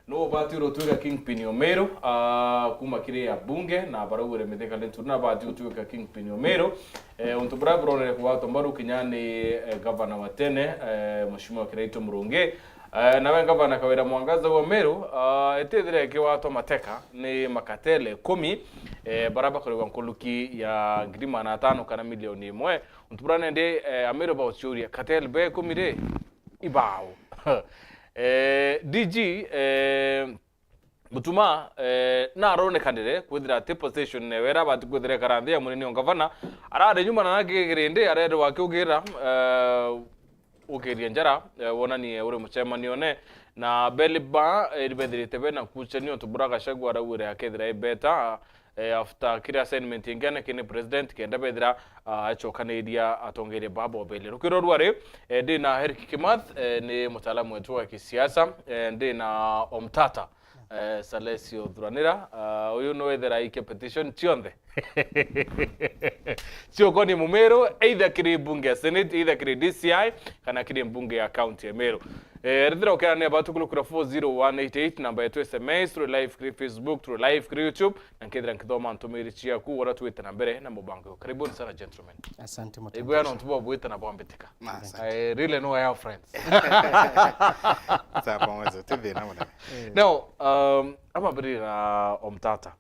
no bati rotuga Kingpin Meru kuma kire ya bunge na barabure medeka lentu na bati rotuga Kingpin Meru untu brabro kwa tombaru kinyani governor wa tene mheshimiwa Kiraito Murungi na we governor Kawira Mwangaza wa Meru etethire ke watu mateka ni makatele 10 baraba kore wankuluki ya grima na 5 kana milioni 1 untu brane de Meru ba uchuria katele be 10 de ibao DG Mutuma na arone kandire kwithira te position wera bati kwithira karandia munini ngavana arade nyuma na ngigirinde arede wakiugira ukiria njara wonani ure muchemani one na beliba ibedrite bena kuchenio tuburaga shagwa rawire akethira ibeta after kiri assignment ingene kini president kenda bedra achokanidia atongeria babo bele rukiro rware ndi na Heriki KIMATHI ni mtaalamu wetu wa kisiasa ndi na omtata SALESIO THURANIRA uyu no wethera ike petition tionde sio koni Mumeru either kiri bunge ya Senate either kiri DCI kana kiri bunge ya county ya Meru rithira ukera ne batukulu kura 40188 namba yetu SMS through live kiri Facebook through live kiri YouTube na nkethira nkithoma ntumiri ciaku wara twita na mbere na mubango karibuni sana gentlemen. Asante mtu. Ibu yana ntubo bwita na bwambetika. I really know I have friends. Sa pamoja tuve na mwana. Now ama biri na omtata.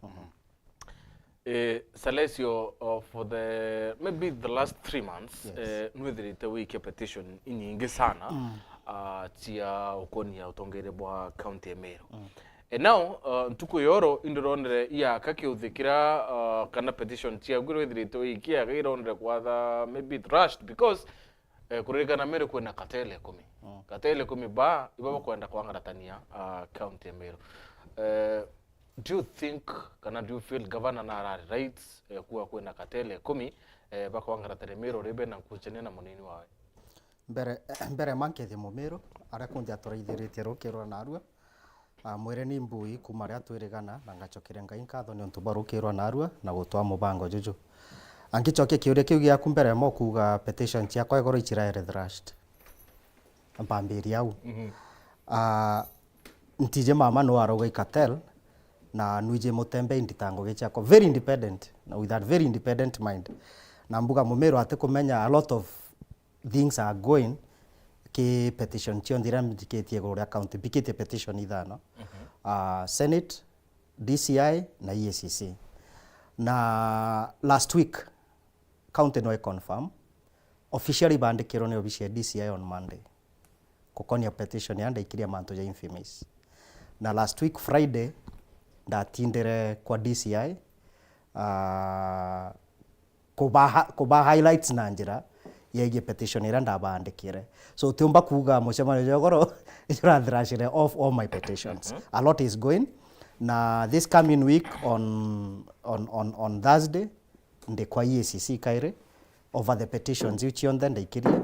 SALESIO for the maybe the last 3 months nwithiri te wiki petition inyingi sana tia ukoni ya utongere bwa county ya Meru. And now ntuku yoro indironere ya kake uthikira kana petition tia gwithiri te wiki ya gironere kwa maybe rushed because kurigana Meru kwena katele 10 katele 10 ba ibaba kwenda kwangaratania county ya Meru. Do you think kana do you feel governor na rights kuwa kwena katele 10 baka wangaratare Meru ribe na kuchene na munini wawe mbere mankethi Mumeru ara kundi atoraithiritie rukirwa narua mwere ni mbui kuma ria twirigana na ngachokire ngai nkatho ni untuba rukirwa narua na gutwa mubango juju angichoke kiuria kiu giaku mbere mo kuga petition ciakwa igoro ichiraire thrashed mpambiri au ntije mama no aroga ikatel na nwije mutembe inditango gichako very independent na with that very independent mind na mbuga Mumeru ate kumenya a lot of things are going ki petition chiondira mdiketie gore account bikete petition ithano Senate DCI na EACC na last week county no confirm officially bandikiro ni official DCI on Monday kukonia petition yanda ikiria manto ya infamous na last week Friday ndatindere kwa DCI kuba highlights na njira yegi petition ira ndabandikire so tumba kuga mucemano jogoro irathirashire off all my petitions a lot is going na this coming week on Thursday nde kwa EACC kaire over the petitions uchion ndaikirie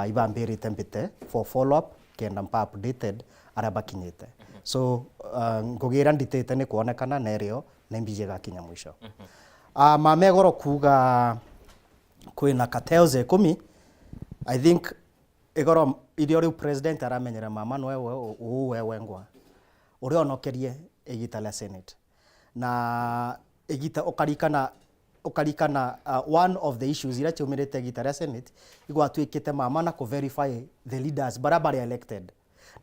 ibambiri tempite for follow up kenda mpa updated arabakinyete so ngogira nditete ni kuonekana nerio nembije gakinya mwisho mamegoro kuga kwina katels 10 I think igoro irio riu president aramenyera mama no wewe ngwa uri onokerie igita la Senate na igita okarikana one of the issues ira chumirite igita la Senate igwatwikite mama na ku verify the leaders barabara elected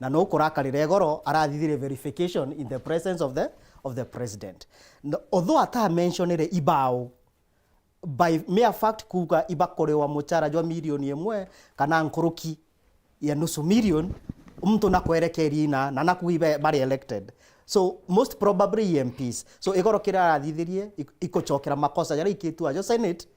na no kurakarire igoro arathithire verification in the presence of the president although ata mentionere ibao by mere fact kuga ibakorewa muchara jwa milioni 1 kana nkuruki ya nusu milioni mtu na kwerekeri na nakuibe bari elected so most probably MPs so igoro kira athithirie ikochokera makosa yari ikitu ajo Senate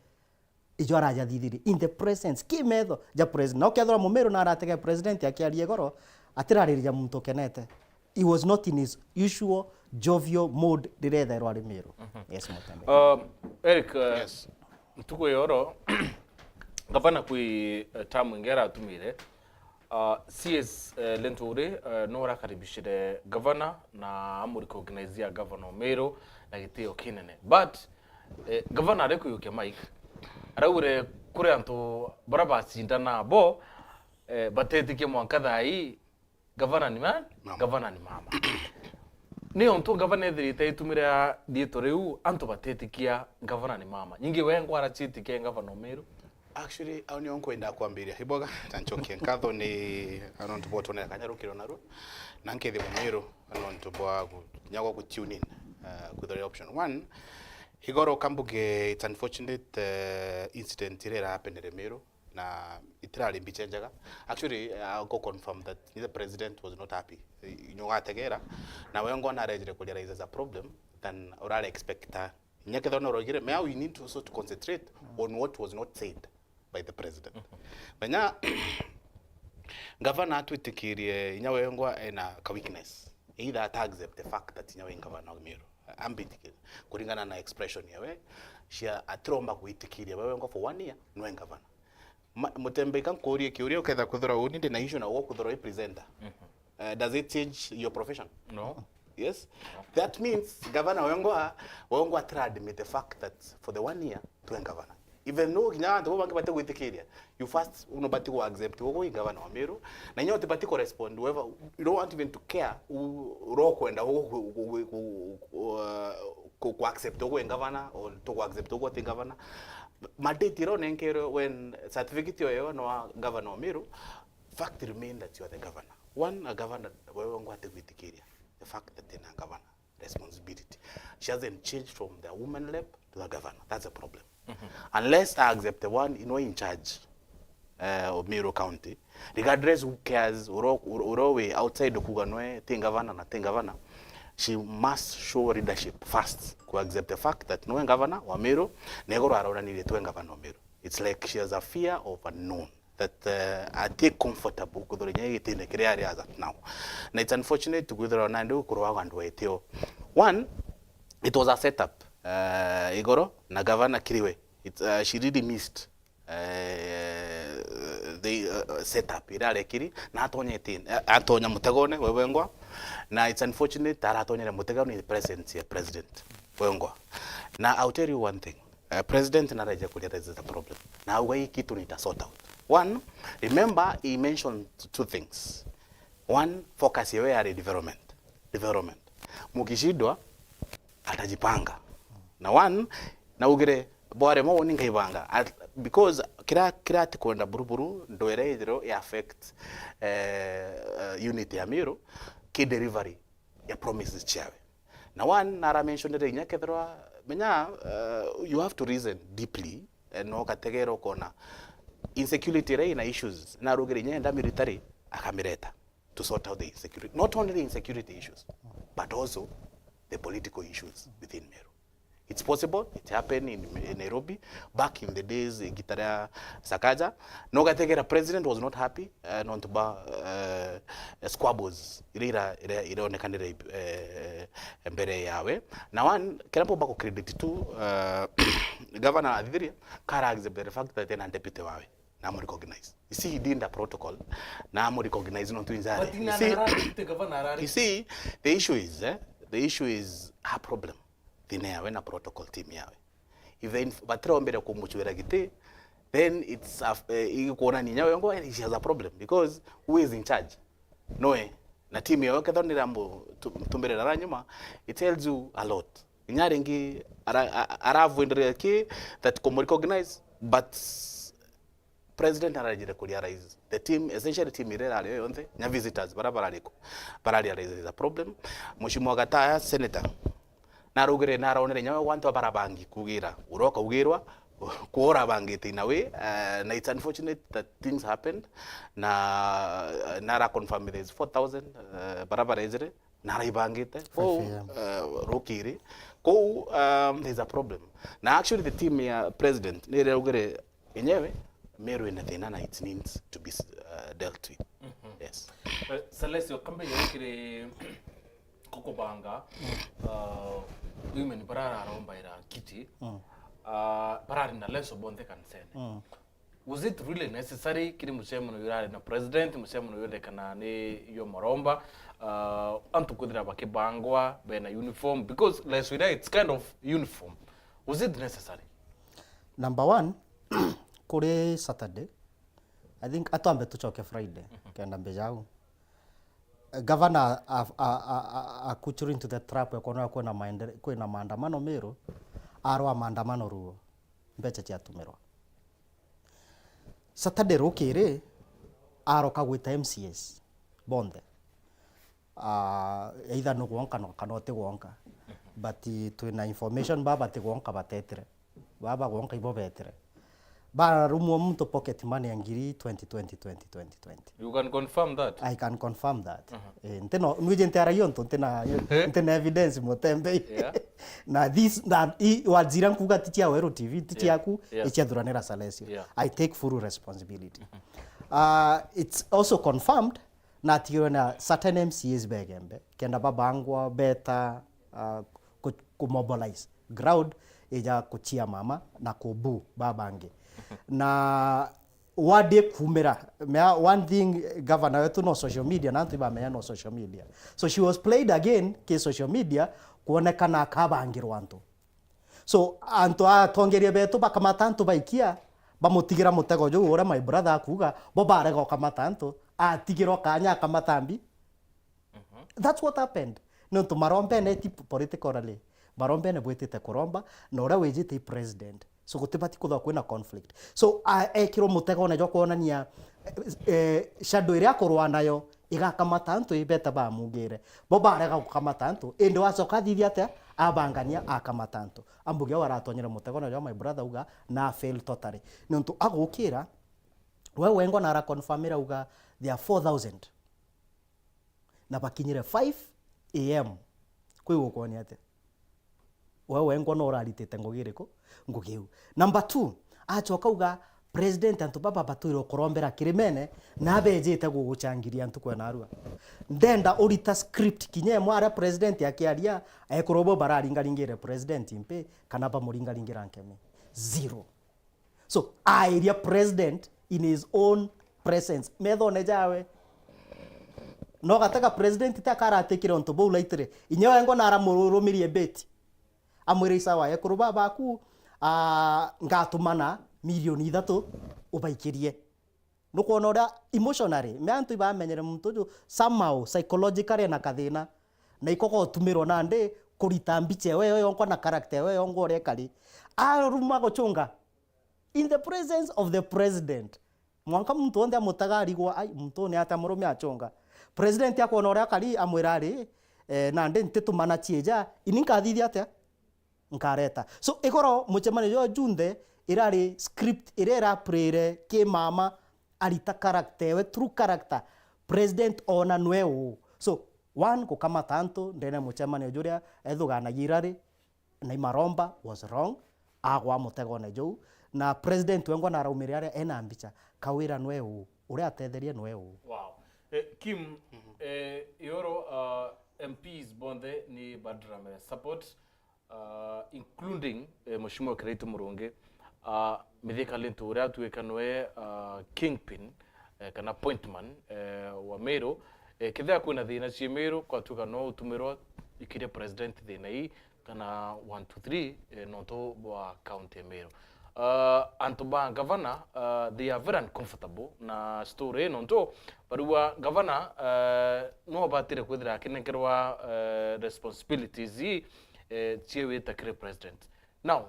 ijo araja thithirie in the presence kimetho ja president no kethora Mumeru na aratege president akiarie igoro atirariria muntu kenete he was not in his usual jovial mode diretherwa ri Meru yes mutembe Eric yes mtuko yoro gavana kui tamu ngera atumire CS Lentore no rakaribishire governor na amuri organize governor Meru na gitio kinene but governor ariko yuke Mike araure kure anto baraba sindana bo batetike mwankathai Governor ni man, governor ni mama. Ni onto governor thirite itumira dieto riu antu batetikia governor ni mama. Nyingi wengo arachitikia governor Meru. Actually, auni onkwenda kwambiria hiboga tanchokie nkatho ni anontu botone kanyarukiro naru nankethi Meru anontu bwa nyago ku tune in with the option 1 higoro kambuge. It's unfortunate incident ile happened in Meru na itirali mbichenjaga. Actually I'll go confirm that the president was not happy nyoga tegera na wengo na rejire kulialize as a problem than orale expecta nyaketho no rogire. Now we need to also to concentrate on what was not said by the president. Banya governor twitikirie inyawengwa ena ka weakness either at accept the fact that inyawenga governor Meru ambitikire kuringana na expression yawe shia atromba kuitikiria wengwa for 1 year no governor mutembe kan korie kiuria uketha kuthura uni ndi na issue na kuthura presenter. Does it change your profession? No. Yes. No. That means governor wengwa try admit the fact that for the 1 year to governor even though kinya ndo bangi bate gwitikiria you first unobati ku accept go governor wa Meru na nyote bati correspond whoever you don't want even to care ro kwenda ku accept go governor or to accept go te governor mandate ro nenkero when certificate yo no governor wa Meru fact remain that you are the governor. One, a governor wewe ngwate gwitikiria the fact that ina governor responsibility she hasn't changed from the woman lab to the governor. That's a problem. Unless I accept the one in charge of Meru County, regardless who cares urowe outside the kuganwe tingavana na tingavana, she must show leadership first to accept the fact that no governor wa Meru negoro around ni to governor wa Meru. It's like she has a fear of unknown that I take comfortable kudhurinya itine kiriari as at now. Na it's unfortunate to kudhura nandu kurowa wandu etio. One, it was a setup. Igoro na governor kiriwe she really missed the setup irale kiri na atonya mutegone wewengwa na it's unfortunate that atonyere mutegone in the presence of president wewengwa. Now I'll tell you one thing, president na reja kulia is the problem na ugai kitu nita sort out. One, remember he mentioned 2 things. One, focus yewe development mukishidwa atajipanga na one na ugire bore mo ninga ibanga because kira tikwenda buruburu ndo erejero affect unity ya Meru ki delivery ya promises chawe na one nara mentioned nya kethwa menya you have to reason deeply no kategero kona insecurity rei na issues na rugire nyenda military akamireta to sort out the insecurity, not only the insecurity issues but also the political issues within Meru. It's possible. It happened in Nairobi back in the days. Gitara Sakaja, no gategera president was not happy. Non tuba squabbles. Ira onekandere mbere yawe. Na one kerapo bako credit to governor Adhiria kara accept the fact that ena deputy wawe. Namu recognize. You see, he did the protocol. Namu recognize not to inzare. You see, the issue is a problem. Yawe na protocol team yawe. Even batero mbere kumuchwera gite, then it's ikuona ni nyawe ngo she has a problem because who is in charge? Noe na team yawe kadhoni rambo tumbere la nyuma. It tells you a lot. Nyarengi aravu indire ki that come recognize but president arajire kuliarize the team essentially team ile ale yonze nya visitors barabara liko barali is a problem. Mheshimiwa Gataya senator na rugire na raonere nyawe wantu barabangi kugira uroka ugirwa kuora bangite in a way na it's unfortunate that things happened na nara confirm there's 4,000 barabara ezre nara ibangite rokiri ko there's a problem na actually the team ya president ni rugire enyewe Meru ina thina na it needs to be dealt with. Yes. Salesio kambe yekire kokobanga women barara romba ira kiti barari na leso bonde kansene. Was it really necessary kiri musemo no yurare na president musemo no yode kana ne yo maromba antu kudira bakibangwa bena uniform because let's say it's kind of uniform. Was it necessary? Number 1 kuri Saturday I think atambe tuchoke Friday kenda mbejau governor akuchuri into the trap ya kuona kwina maandamano Meru arwa maandamano ruo mbeca ciatumirwa Saturday rukiri aroka gwita MCS bonde either no gwonka no kana te gwonka but twina information baba te gwonka batetere baba gwonka ibo betere bara rumo mtu pocket money ya ngiri 2020. You can confirm that? I can confirm that. Nteno nwije ntera yonto ntena evidence motembe. Na this that wazira nkuga titia wero TV titia ku echa thuranira SALESIO. I take full responsibility. It's also confirmed na tiona certain MCs begembe kenda babangwa beta ku mobilize crowd eja kuchia mama na kubu babange na wade kumera one thing governor wetu no social media na antu bamenya no social media so she was played again ke social media kuonekana akabangirwa antu so antu atongeria betu bakamata antu baikia bamutigira mutego jo ora my brother akuga bo barega kamata antu atigiro kanya kamatambi that's what happened no to marombe ne tipo politically marombe ne bwetete kuromba na ora wejite president so gutibati kutha kwina conflict so ekiro mutego ne jo kuonania shadow iria akorwa nayo igakamata antu ibeta ba mugire bo barega gukamata antu ende wacoka thithia ate abangania akamata antu ambuge waratonyera mutego ne jo my brother uga na fail totally nontu agukira wewe ngo na confirmira uga there are 4000 na bakinyire 5 am kwi gukoni ate wewe ngo no raritete ngogiriko ngugiu number 2 acoka uga president antu baba batuiro kurombera kirimene na bejete guguchangiria antu kwena arua ndenda urita script kinyemo ara president yakiaria ekurobo bararingaringire president impe kana ba muringaringira nkeme zero so area president in his own presence methone jawe no gataka president takaratekire onto bo laitire inyewe ngo nara murumirie beti amwire isawa ekuroba baku ngatumana milioni 3 ubaikirie nukuona ora emotionally me antu bamenyere muntu somehow psychologically na kathina na ikoko tumiro nande kurita mbiche wewe yonko na character wewe yongo ore kali aruma gochunga in the presence of the president mwanka muntu onde amutagarigwa ai muntu ne ata murume achonga president yakona ore kali amwirari nande ntetumana chieja ininka thithi ate nkareta so igoro muchemane yo junde irari script irera prere ke mama alita character we true character president ona nweo so one ko kama tanto ndene muchemane juria ethugana yirari na imaromba was wrong agwa mutego na jo na president wengo na raumirare ena ambicha kawira nweo uri atetherie nweo wow Kim yoro MPs bonde ni badrame support including Mheshimiwa Kirito Murungi mithika lintu uria tuikanwe kingpin kana appointment wa Meru kithia kwina thina cie Meru kwa tuka no utumirwa ikire president thina hii kana 1 2 3 noto wa county Meru antuba governor they are very uncomfortable na story nonto barua governor no batire kwithira kinenkerwa responsibilities chiewe takire president now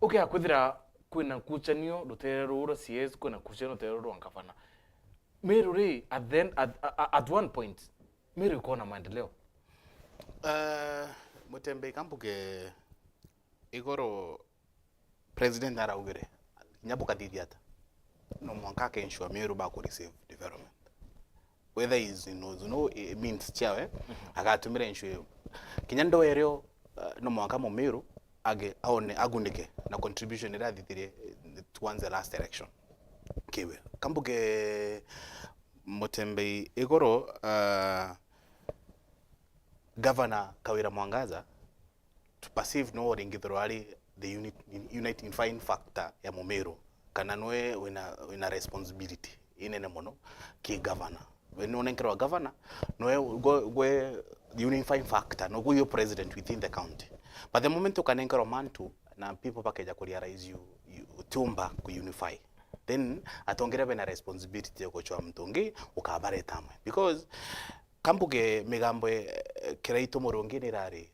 okay akwithira kwina kuchanio ruterero ura CS kwina kuchanio ruterero rwa gavana Meru ri at one point Meru iko na maendeleo mutembe kambuke igoro president araugire nyabuka dithiata no mwanka ke ensure Meru ba ko receive development whether is no it means chawe agatumira ensure kinyando ereo no mwanka mo Meru agunike na contribution ira thithire towards the last election kiwe kambuke mutembe igoro governor Kawira Mwangaza to perceive no ringithorari the unifying factor ya Meru kana noe wina responsibility inene mono ki governor when no nenkero governor noe go the unifying factor no go your president within the county but the moment you can nenkero mantu na people package ku realize you tumba ku unify then atongere bena responsibility ya kuchwa mtungi ukabare tamwe because kambuge migambwe kiraito morongi nirari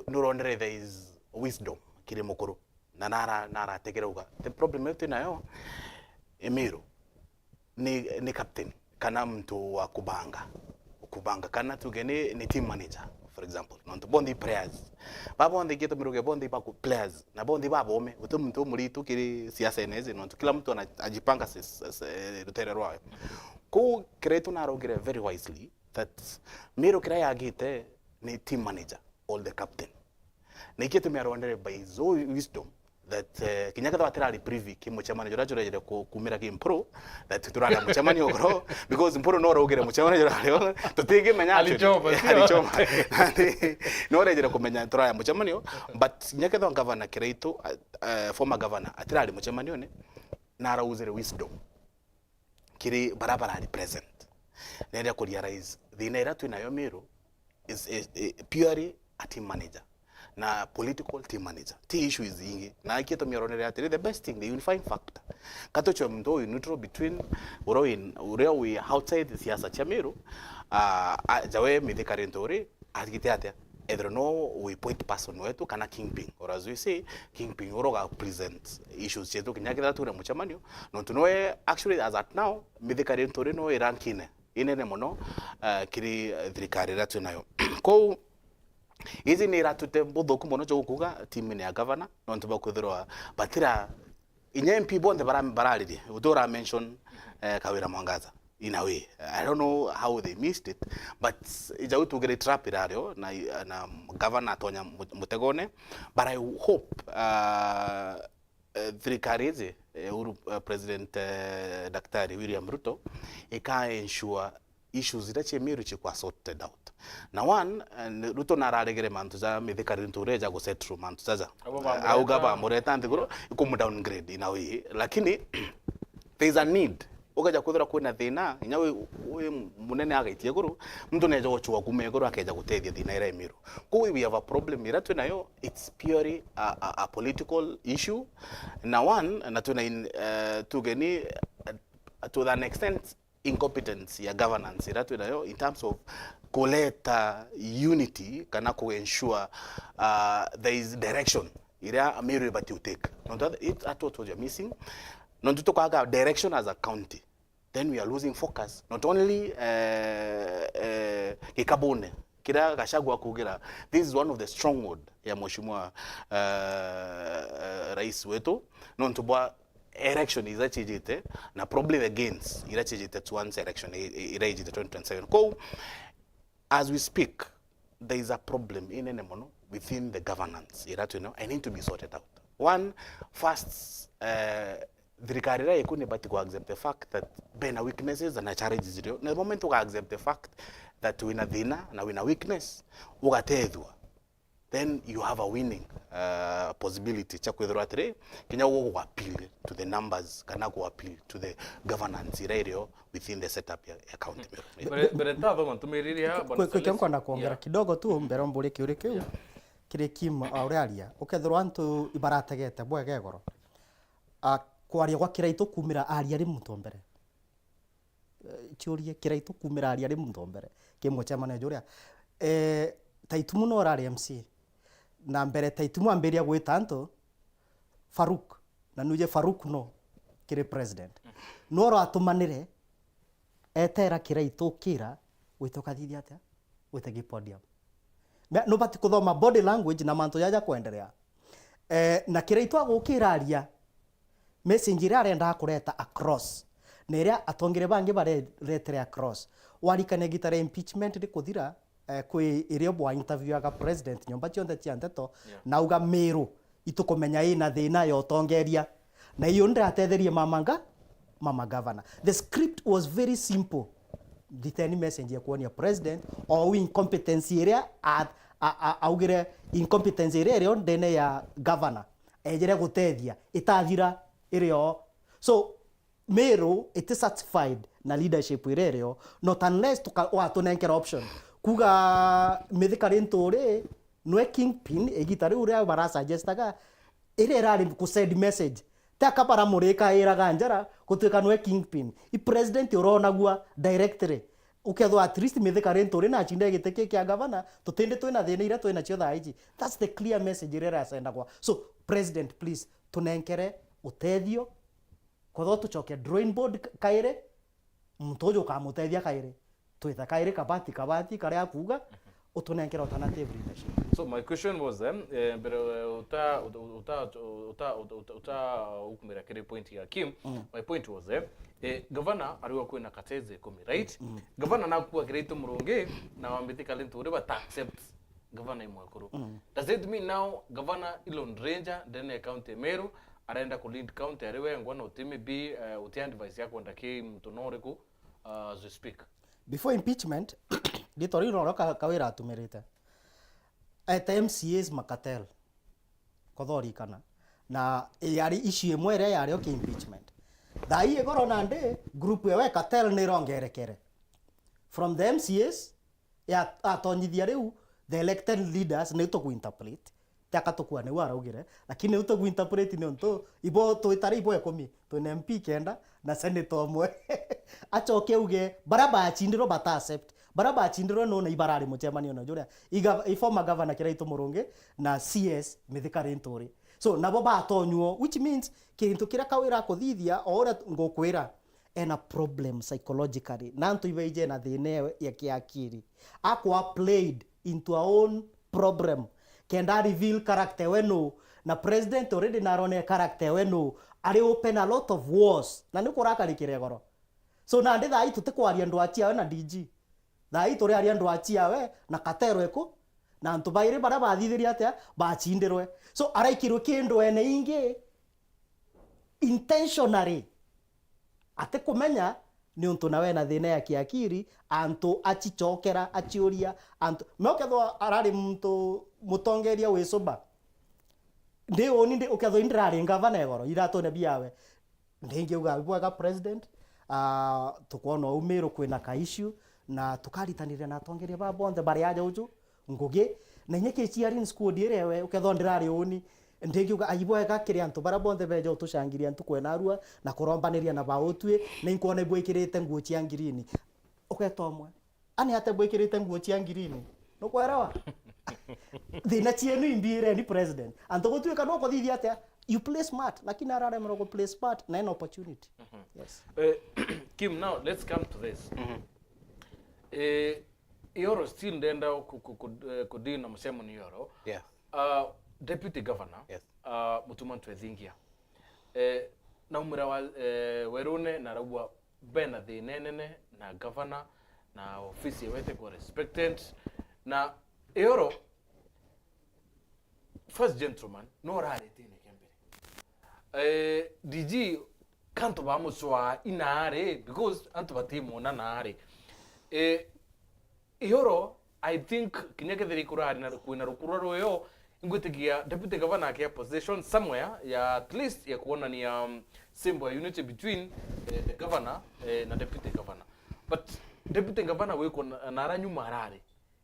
nurondere there is wisdom kiri mukuru na nara tegerauga the problem yetu nayo Meru ni captain kana mtu wa kubanga kana tugene ni team manager for example non bondi players babondi geto miruge bondi ba players na bondi babome mtu muritu kiri siasa eneze non kila mtu anajipanga rutere rwayo ko kretu na rogire very wisely that Meru kira yagite ni team manager all the captain na iketu miarondere by his wisdom that kinyaka twatera privy kimuchamani jora jora kumira kimpro that turana muchamani ogro because impro no rogere muchamani jora tutege menya alichoma no rejera kumenya turaya muchamani but nyaka twa governor Kireito former governor atira muchamani one na rauzere wisdom kiri barabara ali present nenda ko realize the naira tunayo Meru is purely a team manager na political team manager ti issue is ingi na ikito mironere atire the best thing the unifying factor katocho mndo neutral between uro we outside the Ciaca Cia Meru jawe midikarentori akite atia either no we point person wetu kana kingpin or as we say kingpin oroga present issues chetu kinyakira tura muchamanio no tunoe actually as at now midikarentori no irankine inene mono kiri thirikari ratu nayo ko izi ni ratute mbuthuku muno cyo kuga team ya governor no ntuba kuthirwa batira inye MP bonde barariri udora mention Kawira Mwangaza in a way I don't know how they missed it but ija utu get trap irario na governor Tonya Mutegone but I hope thirikari president Daktari William Ruto ika ensure issues irache Meru chikwa sorted out na one Ruto nararegere mantu za mithikari ntureja go settle mantu zaza au gaba moreta ndiguro ikumu downgrade in a way lakini there is a need ukaja kuthira kwina thina nyawe munene agaitie guru mtu neja gochwa kumeguru akeja gutethia thina ira Meru ko we have a problem ira tunayo it's purely a political issue na one na tuna tugeni to an extent incompetence ya governance ira tunayo in terms of collect unity kana ko ensure there is direction ira Meru ibati utake no it at what you missing no tutoka direction as a county then we are losing focus not only kikabone kira gashagwa kugira this is one of the stronghold ya mheshimiwa rais wetu no ntubwa election is achijite na probably against irachijite to one election irachijite 2027 ko as we speak there is a problem in enemono within the governance iratu know I need to be sorted out one first thirikari ra ikune bati ko accept the fact that bena weaknesses and challenges zero na moment uka accept the fact that we na thina na we na weakness ugatethwa then you have a winning possibility cha kwithirwa atire kinya go appeal to the numbers kana go appeal to the governance area within the setup ya county but tava mantumiriria bwana kwa na kuongera kidogo tu mbere mburi kiuri kiu kire kim auraria ukethirwa antu ibarategete bwege goro kwaria gwa Kiraito kumira aria ri muntu mbere churie Kiraito kumira aria ri muntu mbere kimwe cha manager uria taitumu no rari MC na mbere taitumu amberia gwita anto Faruk na nuje Faruk no kire president no ro atumanire etera Kiraito kira gwitoka thithi atia gwitegi podium no bati kuthoma body language na manto yaja kuendelea na Kiraito agukira aria message ira arenda kureta across neria atongire bangi baretere across warikane gitare impeachment ri kuthira kwi irio bwa interview aga president nyomba chonde cia ndeto na uga Meru itukumenya ina thina yo tongeria na iyo ndatetherie mama governor the script was very simple diteni message ya kuonia president or incompetence area augire incompetence area ndene ya governor ejere gutethia itathira irio so Meru it is satisfied na leadership irio not unless tunenkera option kuga mithikari nturi no kingpin egitari uria bara suggestaga ire rari ku send message ta kapara murika iraga njara gutwika nwe kingpin I president uronagua directly ukethwa at least mithika rento na chinde giteke kia governor tutinde twina thina ira twina cio thaiji. That's the clear message rera senda kwa. So president please tunenkere utethio kwatho tucoke drawing board kaire mtojo kamutethia kaire twitha kaire kabati karia kuga utunenkere alternative leadership. So my question was but ukumira kile point ya Kim. My point was governor ariwa kwina kateze komi, right? Governor nakuwa kireto muronge na wambithika lento uri bata accept governor imwakuru. Does it mean now governor Elon Ranger then county Meru arenda ku lead county ariwe ngwana utime bi uti advice yako ndaki mtonoreku as we speak? Before impeachment ditori roka kawira atumirite at MCAs makatel kothori kana na yari issue mwere yari okay impeachment thai egoro nande group yewe katel ni rongerekere from the MCAs ya atonyithia riu the elected leaders ni to interpret takatokwa ne waraugire lakini uto interpret ni onto ibo to itari ibo ekomi to ne MP kenda na senator mwe achoke uge baraba achindiro bata accept baraba achindiro no na ibarari muchemani no juria former governor kiraito muronge na CS mithika rentori so nabo batonywo which means kintu kira kawira kuthithia ora ngokwira ena problem psychologically nantu iveje na thine ya kiakiri akwa played into our own problem kenda reveal character weno na president already narone character weno ari open a lot of wars na nikurakarikire goro so na nditha itu tikwaria ndu achia na DG thai turi aria ndu achia we na katero eko na ntu baire bara bathithiria atia bachindirwe so araikirwe kindu ene ingi intentionally ate kumenya ni untu nawe na thina ya kiakiri antu achichokera achiuria antu mokethwa arari muntu mutongeria wicuba ndi oni ndi ukethwa indrari ngavana egoro irato ne biawe ndingi uga bwaga president tukwona umiro kwina ka issue na tukaritanire na atongeria ba bonde bari aja uju ngugi na nyeke chiarin school direwe ukethwa ndirari oni ndingi uga ayibwega kiri antu bara bonde bejo tushangiria antu kwena arua na kurombaniria na baotwe na inkuona ibwikirite nguo cia ngirini uketomwe ani ate bwikirite nguo cia ngirini no kwerawa thina chienu imbire ni president antu gutwika no kuthithia atia you play smart lakini arare mrogo play smart na an opportunity. Yes. Kim, now let's come to this. Yoro still ndenda kudeal na msemo ni yoro. Yeah. Deputy governor. Yes. Mutumantu ethingia. Na umira wa werune na rabwa bena the nenene na governor na ofisi wete kwa respected na yoro first gentleman no rare tene kembere. DG kanto ba muswa inare because anto batimo na nare. Yoro I think kinyake thiri kurari na kuina rukuraro yo ingutigia deputy governor akia position somewhere ya at least ya kuona ni symbol unity between the governor na deputy governor, but deputy governor weko nara nyuma rari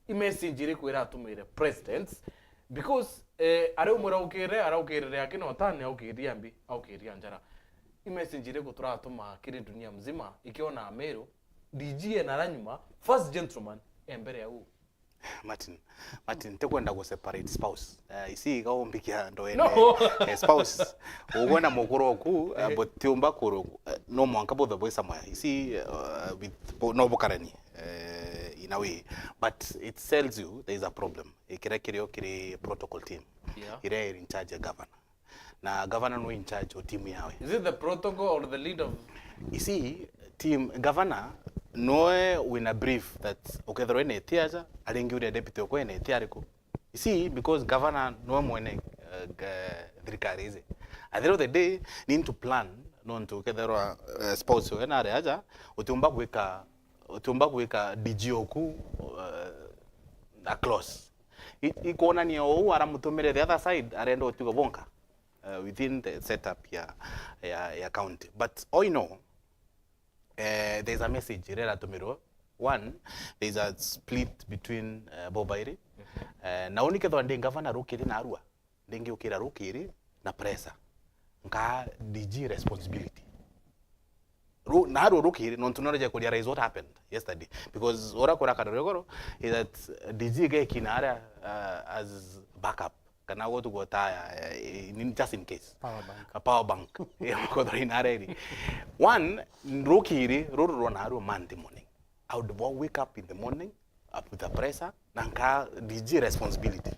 imessage kwira atumire presidents because are umura ukire akina otani au kiria mbi au kiria njara imessage gutura atuma kiri dunia mzima ikiona Meru DG nara nyuma first gentleman embere ya Martin tekwenda go separate spouse isi gaombikia ndo ene spouse ugona mukuru ku but tiumba kuru no mwanka both the boys somewhere isi with no bukarani in a way, but it tells you there is a problem kiri protocol team ire in charge of governor na governor no in charge of team yawe. Is it the protocol or the lead of you see team governor noe win a brief that okay the rene tiaja alingi uri deputy ko ene tiariko you see because governor no mwene thirikarize at the end of the day need to plan non to kedero spouse ena aja utumba kuweka DGO ku a clause ikona ni o ara mutumire the other side arenda otigo bonka within the setup ya county, but all you know there's a message rera tumiro. One, there's a split between Bobairi na onike ndo ndi governor rukiri na arua ndengi ukira rukiri na pressure nka DG responsibility naro rukiri non tunareje kulia raise what happened yesterday because ora kora kadogoro is that DG ge kinara as backup kana go to go tire just in case power bank ko dorinare one rukiri ruru naro Monday morning I would wake up in the morning up with the pressure nanka DG responsibility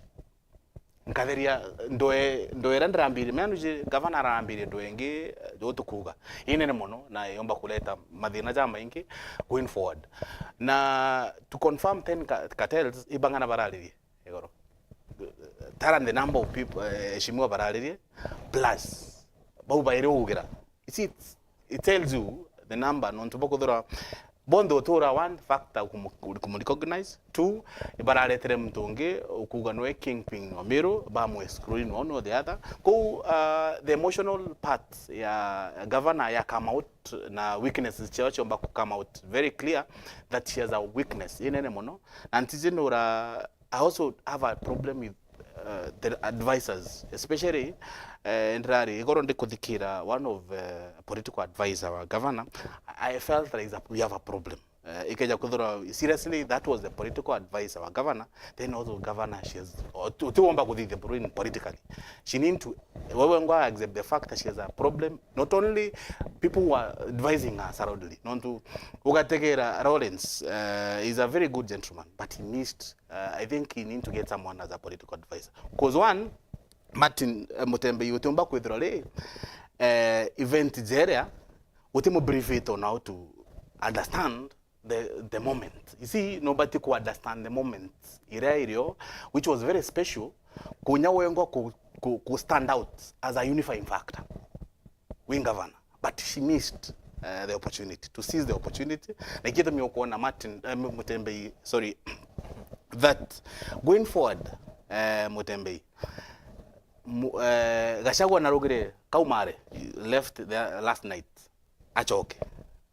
nkatheria ndoe randambire manuje governor arambire ndoenge dotukuga inene muno na yomba kuleta mathina jama ingi going forward na to confirm 10 cartels ibangana baralirie igoro tara the number of people shimwa baralirie plus bau baire ugira it tells you the number non tubokuthura bondo tora one factor recognize two ibaraletere mtungi ukuga no kingpin wa Meru ba mu screen one or the other ko the emotional part ya governor ya come out na weaknesses chacho mba come out very clear that she has a weakness inene mono antizinora I also have a problem with the advisors especially endrari igoro ndikuthikira one of political advisor wa governor I felt like we have a problem ikeja kuthura seriously that was the political advisor wa governor then also governor she has tuomba kuthithe bruin politically she need to wewe ngwa accept the fact that she has a problem not only people who are advising her thoroughly not to ugategera Lawrence is a very good gentleman but he missed I think he need to get someone as a political advisor because one Martin Mutembe yutumba kwithrole event zeria utimu brief it on how to understand the moment. You see, nobody could understand the moment area which was very special kunya wengo ku stand out as a unifying factor wing governor but she missed the opportunity to seize the opportunity na kitu miokuona Martin Mutembe sorry that going forward Mutembe Gachagua narugire kaumare left there last night achoke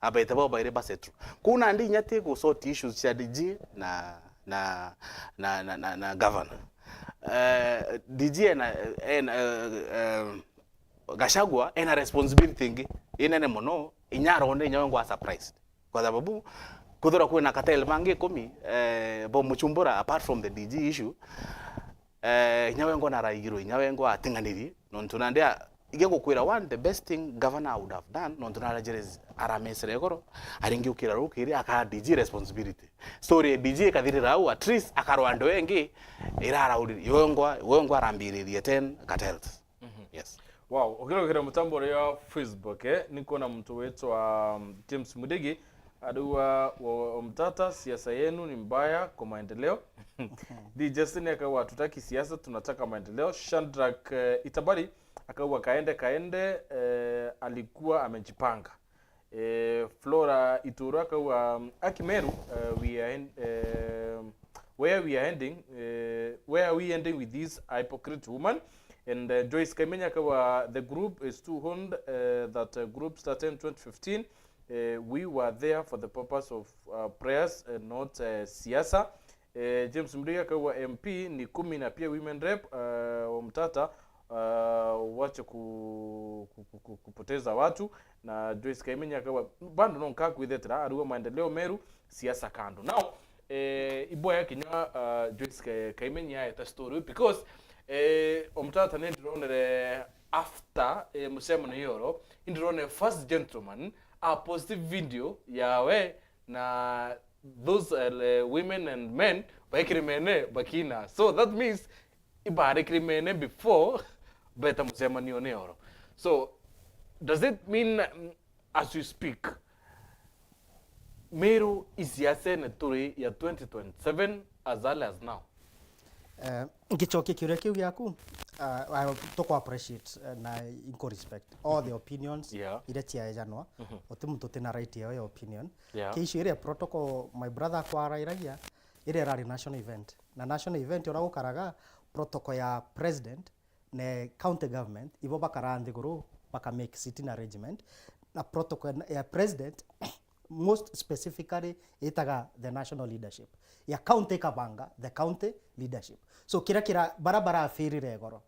abaita baba baire basetru kuna ndi nyate go sort issues cha DG na governor DG na Gachagua ena responsibility ngi inene mono inyaro onde nyawengo surprised kwa sababu kuthura kuna cartel mangi 10 bo muchumbura apart from the DG issue nyawengo na raigiro nyawengo atinganiri nontunandea igengo kwira one the best thing governor would have done nontunarajerez aramesere goro aringi ukira rukiri aka DG responsibility story DG kathirira au at least akarwando wengi irara uri yongo arambiririe 10 cartels yes wow ukirokera mutambo ya Facebook niko na mtu wetu wa James Mudigi aduwa mtata siasa yenu ni mbaya kwa maendeleo di Justin akawa tutaki siasa tunataka maendeleo Shandrak Itabari akawa kaende alikuwa amejipanga Flora Ituro akawa Akimeru where are we ending with this hypocrite woman and Joyce Kaimenya akawa the group is too honed that group started in 2015 we were there for the purpose of prayers and not siasa. James Mriga kwa MP ni 10 na pia women rep mtata wache kupoteza watu na Joyce Kaimenya kwa bando nonka kwitheta aruwa maendeleo Meru siasa kando. Now iboya kinya Joyce Kaimenya eta story because mtata ndirone after musemo yoro ndirone first gentleman a positive video yawe na those women and men bakrimene bakina so that means ibare krimene before beta musema nione. So does it mean as you speak Meru is yasene turi ya 2027 as early as now? Ngichokia kiuria kiu giaku I to appreciate na inco respect all the opinions ire ciajanwa otimuntu tena right ya opinion kiishu ire protocol my brother kwa rairagia ire rari national event na national event ora gukaraga protocol ya president ne county government ibo bakarandi guru baka make sitting arrangement na protocol ya president most specifically itaga the national leadership ya county kabanga the county leadership so kira barabara afirire goro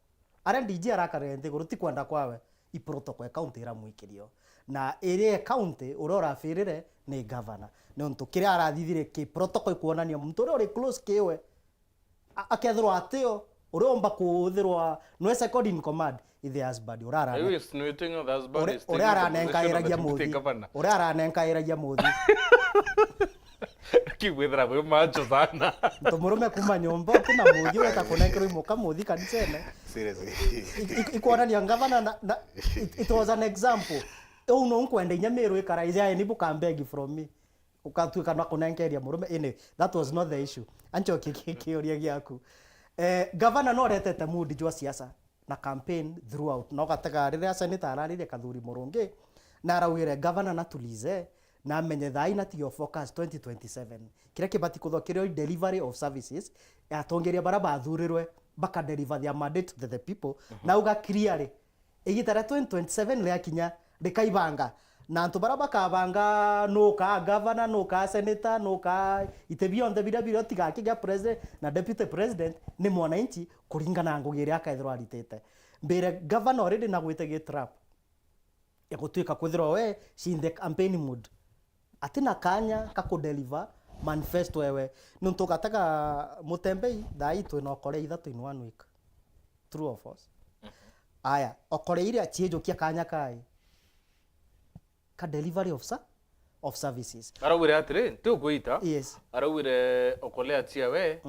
ara DG arakarente guru ti kwanda kwawe i protocol county ira muikirio na ere county urora firire ni governor no nto kire arathithire ki protocol kuonania muntu uri close kiwe akethirwa atio uromba kuthirwa no second in command ithe husband urara I was insinuating the husband is uri aranenkairagia muthi uri aranenkairagia muthi kiwithira we macho sana tumurume kuma nyomba kina muthi weka kunenkerwa imuka muthi kanisene Seriously. ikuonania governor it was an example uno nkwenda inya Meru ikaraizia ni bukambegi from me ukatuika na kunenkeria murume ine that was not the issue ancho kioria giaku governor no retete mood jwa siasa na campaign throughout no gatega rire senator ararire kathuri murungi na arawire governor na tulize na menye thai na tio focus 2027 kire kibati kuthokirio delivery of services atongeria bara bathurirwe baka deliver their mandate to the people na uga clearly igitara 2027 ria kinya rikaibanga na antu bara bakabanga no ka governor no ka senator no ka itebi on the bidabiro tiga kiga president na deputy president ni mwananchi kuringana ngugire akaithirwa aritete mbere governor already na gwite trap ya gutuika kwithirwa we in the campaign mood atina kanya kako deliver manifesto wewe nuntu gataka mutembei thai twina okore ithatu in 1 week true or false aya okore iria chiejokia kanya kai ka delivery of services arawire atire tu kuita yes arawire okolea tia we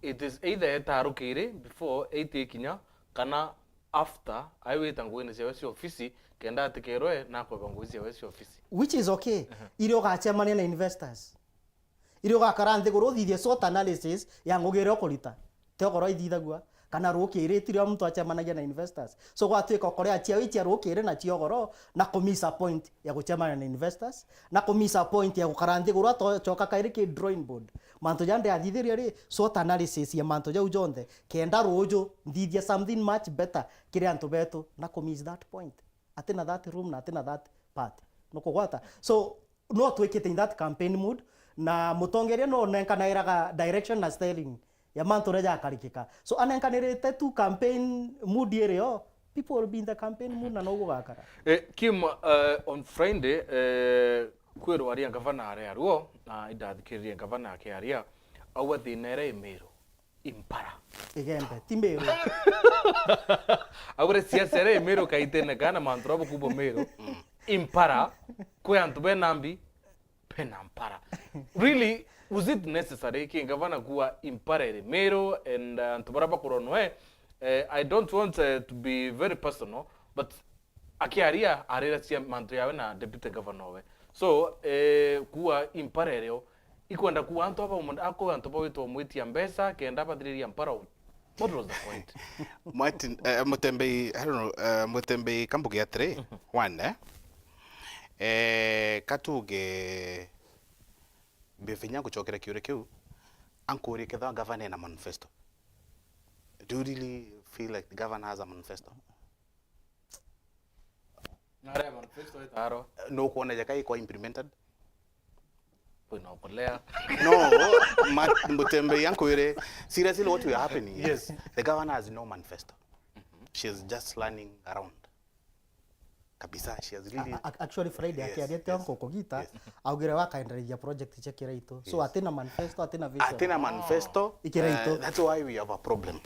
it is either etarukire before 8 kinya kana after I wait and go in the office kenda atikeroe na kwa banguzi ya office which is okay irio gachemania na investors irio gakarante guruthithie SWOT analysis ya ngugire okorita te okoro ithithagua kana rukiritirio muntu achemanagia na investors so gwatuika okorea cia wichia rukire na ciogoro na kumisa point ya guchemana na investors na kumisa point ya gukarante guru atochoka kairiki drawing board manto jande athithirio ri SWOT analysis ya manto jau jonde kenda rujo ndithia something much better kire antu betu na kumiss that point atina that room na atina that part no kugwata so no twikite in that campaign mood na mutongeria no nenkanairaga direction na styling ya manto reja karikika so anenkanirite tu campaign mood area people will be in the campaign mood na no gugakara Kim on Friday kwero aria gavana aria ruo na idathikiria gavana ake aria awa thinere Meru impara igembe ti Meru awre siasa re Meru kaitene kana mantrobo kubo Meru impara kwe antu benambi penampara really was it necessary ki gavana kuwa impara Meru and antu baraba kuronwe I don't want to be very personal but akiaria arira cia mantu yawe na deputy governor we so kuwa impara reo ikwenda kuwa antu aba umuntu ako antu aba witwa mwitia mbesa kenda bathiriria mpara what was the point Martin Mutembei I don't know Mutembei kambuge atre one katuge befinya kuchokera kiure kiu ankuri ketha governor na manifesto do you really feel like the governor has a manifesto nare manifesto etaro no kuona jakai kwa implemented kuna okolea no Mutembei ankuri seriously what will happen is the governor has no manifesto she's just learning around kabisa she has really actually Friday akiaria tango kogita augire wakaenderia project chekira ito so atina manifesto atina vision atina manifesto that's why we have a problem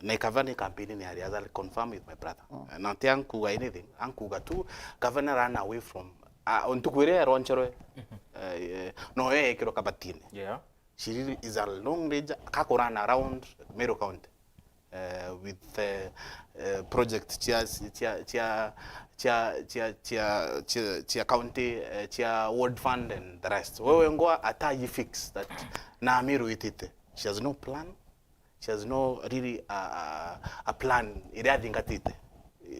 na governor campaign ni area that confirm with my brother not yanku anything ankuga tu governor ran away from ontukwire ronchero no kiro kabatine yeah she really is a long range kakorana around Meru County with project chia county chia ward fund and the rest wewe ngoa ataji fix that na Meru itite she has no plan she has no really a plan iriadi ngatite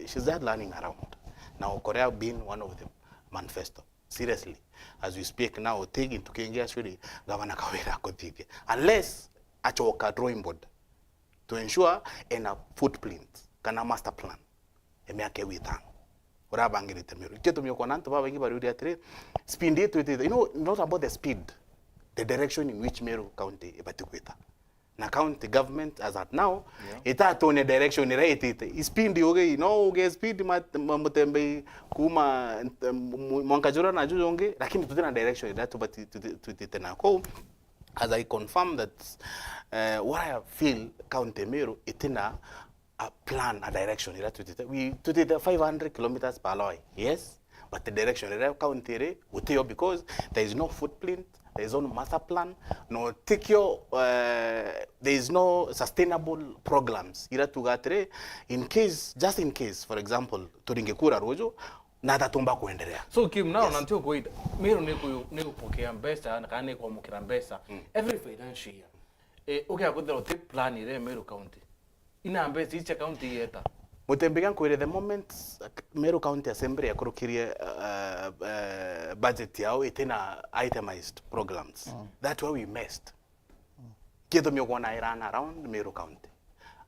she's that learning around now Korea being one of them manifesto seriously as we speak now taking to Kenya shuri governor Kawira kothige unless achoka drawing board to ensure in a footprint kana master plan emiake witang ora bangirite Meru keto mi konanto baba ngi bari uri speed it with you know not about the speed the direction in which Meru County ebatikwita na county government as at now itatone direction right speed yoge no uge speed mutembe kuma mwankajura na jujonge lakini tutena direction that but tutena ko as I confirm that what I feel county Meru itina a plan, a direction. We did 500 kilometers per hour, yes, but the direction county because there is no footprint, there is no master plan, no take your there is no sustainable programs. In case, just in case, for example, turingekura rojo nada tumba kuendelea. So Kim, now until go it, Meru neko pokea mbesa na kane kwa mukira mbesa every financial year. Okay, I got the plan ire Meru County. Ina mbesa each county yeta. Mutembegan kwire the moment Meru County Assembly yakurukirie budget yao itena itemized programs. That's why we messed. Kido myogona iran around Meru County.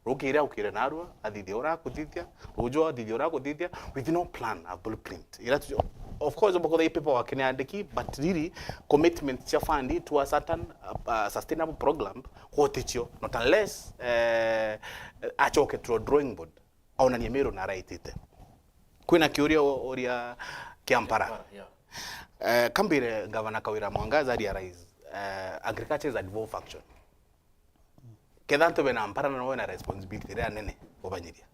Rukira ukire narua adidiora kudithia rojo adidiora kudithia with no plan, a blueprint. Of course because the people working andiki but really commitment cha fund to a certain sustainable program hoticho not unless achoke to a drawing board au na Meru na right ite kwina kiuria oria kiampara kambire governor Kawira Mwangaza realize agriculture is a devolved function kedanto bena ampara na wena responsibility ya nene obanyiria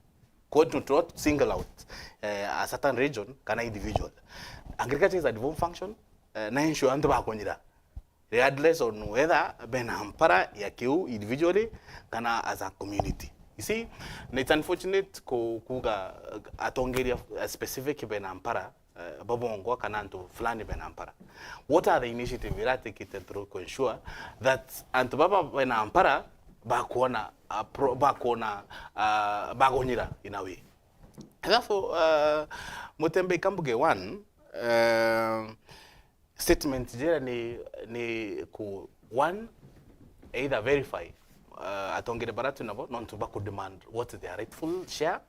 could not single out a certain region kana individual. Agriculture is a devolved function na ensure antu ba konyira regardless on whether bena ampara ya kiu individually kana as a community. You see, it's unfortunate kuga atongeria specific bena ampara babongo kana antu fulani bena ampara. What are the initiatives we are taking to ensure that antu baba bena ampara bakona bagonyira in a way. Therefore mutembe kambuge one statement jera ni ku one either verify atongere baratu nabo non to back demand what is their rightful share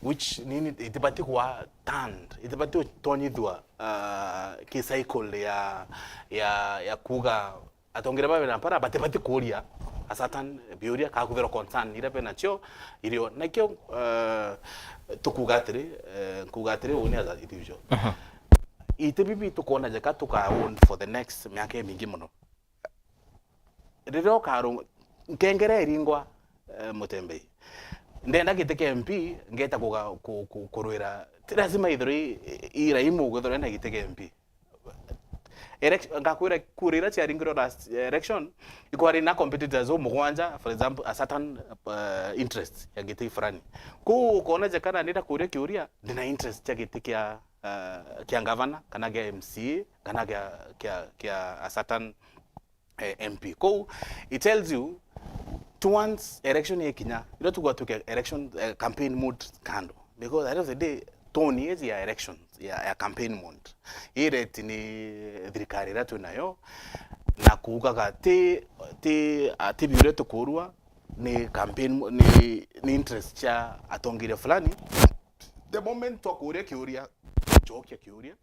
which nini itibati kwa tand itibati tonyidwa ki cycle ya kuga atongere babe na para batibati kuria asatan biuria ka kuvero concern ira pena chio irio nakyo tukugatire oni as a individual itebibi tukona jaka tuka own for the next miaka mingi muno riro karo nkengere iringwa mutembe ndenda giteke MP ngeta kurwira lazima ithori ira imu guthora na giteke MP election ngakwira kurira cia ringiro last election ikwari na competitors o mugwanja for example a certain interest ya giti fulani ku kuona je kana nita kuria kiuria ndina interest ya giti kia governor kana ga MC kana ga a certain MP ko it tells you towards election ya Kenya you don't go to election campaign mode kando because at the end of the day Tony is ya elections ya campaign mode ire tini thirikari ratu nayo na kuugaga ti biure tukurwa ni campaign ni interest cha atongire fulani the moment to kuria kiuria chokia kiuria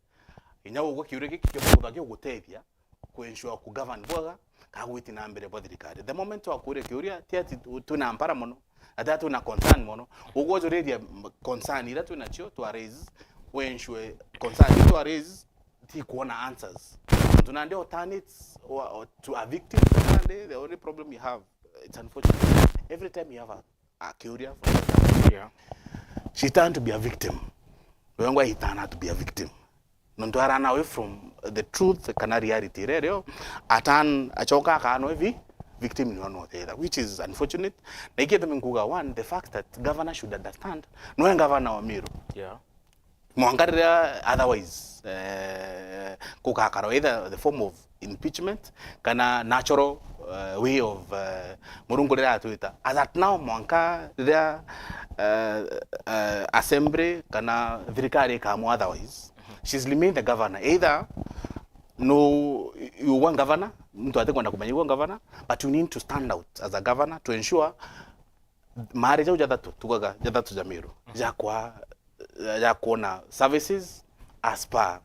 inyawo go kiuria kikikuthage gutethia ku ensure ku govern bwaga kagwiti na mbere bwa thirikari the moment to kuria kiuria ti tuna ampara muno ata tuna concern muno ugozo ready concern ira tuna chio to raise when ensure concern to raise ti kuona answers tunande alternates or to a victim tunande the only problem you have it's unfortunate every time you have a curia for example she turned to be a victim wengwa he turned to be a victim nonto run away from the truth kana reality rero atan achoka kano hivi victim ni one either which is unfortunate na ikete menguga one the fact that governor should understand no governor wa Meru mwangaria otherwise kukakaro either the form of impeachment kana natural way of murungurira atuita as at now mwangaria assembly kana thirikari kama otherwise she's remained the governor either no you want governor mtu atakwenda kumanywa governor but you need to stand out as a governor to ensure mari jau jadatu tugaga jadatu za Meru ya kuona services as per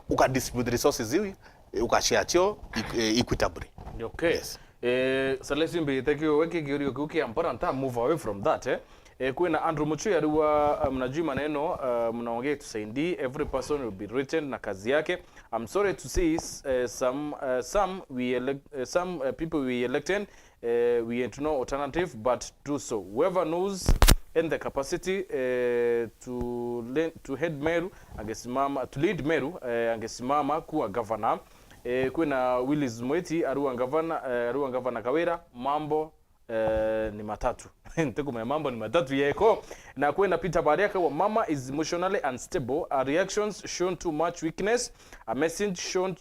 uka distribute resources hivi ukashiatio equitably. Okay. Yes. Salesio mbiyeteke weke kiurio kuki amparanta move away from that kwena Andrew Muchui aliwa mnajui maneno mnaongea tusaidie, every person will be written na kazi yake. I'm sorry to say some people we elected we ain't no alternative but do so. Whoever knows in the capacity to head Meru angesimama, to lead Meru angesimama kuwa governor. Kwena Willis Mweti aruwa gavana Kawira, mambo ni matatu. Ntekuma mambo ni matatu yeko. Na kwena Peter Bariaka wa mama is emotionally unstable, her reactions shown too much weakness, a message shown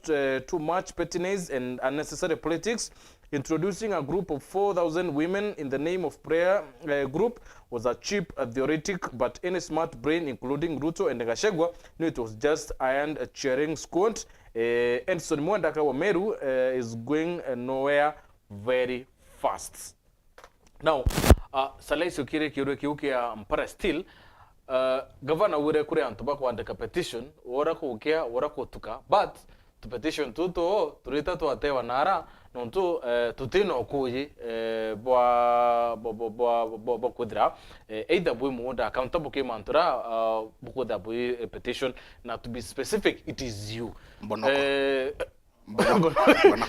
too much pettiness and unnecessary politics. Introducing a group of 4,000 women in the name of prayer group was a cheap theoretic, but any smart brain, including Ruto and Gachagua, knew it was just iron cheering squad. Edson Mwandaka wa Meru is going nowhere very fast. Now, Salesio kire kiuke ya mpara still, governor ure kure antuba kwa andika petition, ora kuukea, ora kutuka, but to petition tuto turita tuatewa nara, nontu tutino okuji bwa kudra either bui muda accountable ke mantura bukoda bui petition. Now to be specific, it is you.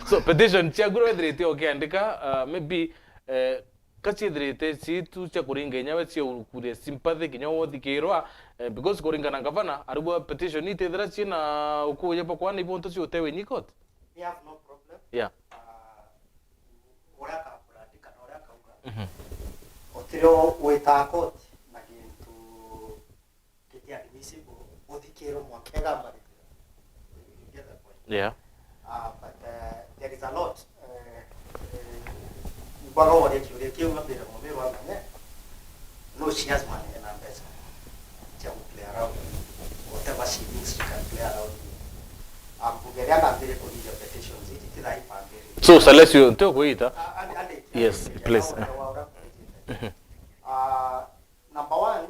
So petition chaguro edrete okay andika maybe kachi edrete si tu chakuringa nyawe si ukure sympathy kinyo dikirwa because kuringa na governor arubwa petition ni tedra china ukuye pa kwani bonto si utewe nikot. We have no problem. Yeah. Oraka kuradika na oraka uga. Otiro wetako na gintu kitia admissible odikero mwakega mbali. Yeah. But there is a lot. Bago wale kiurekio mbele mobile wa mane. No, she has money and I'm better. She will play around. Whatever she thinks she can play around. So Salesio nto kuita. Yes, please. Number one,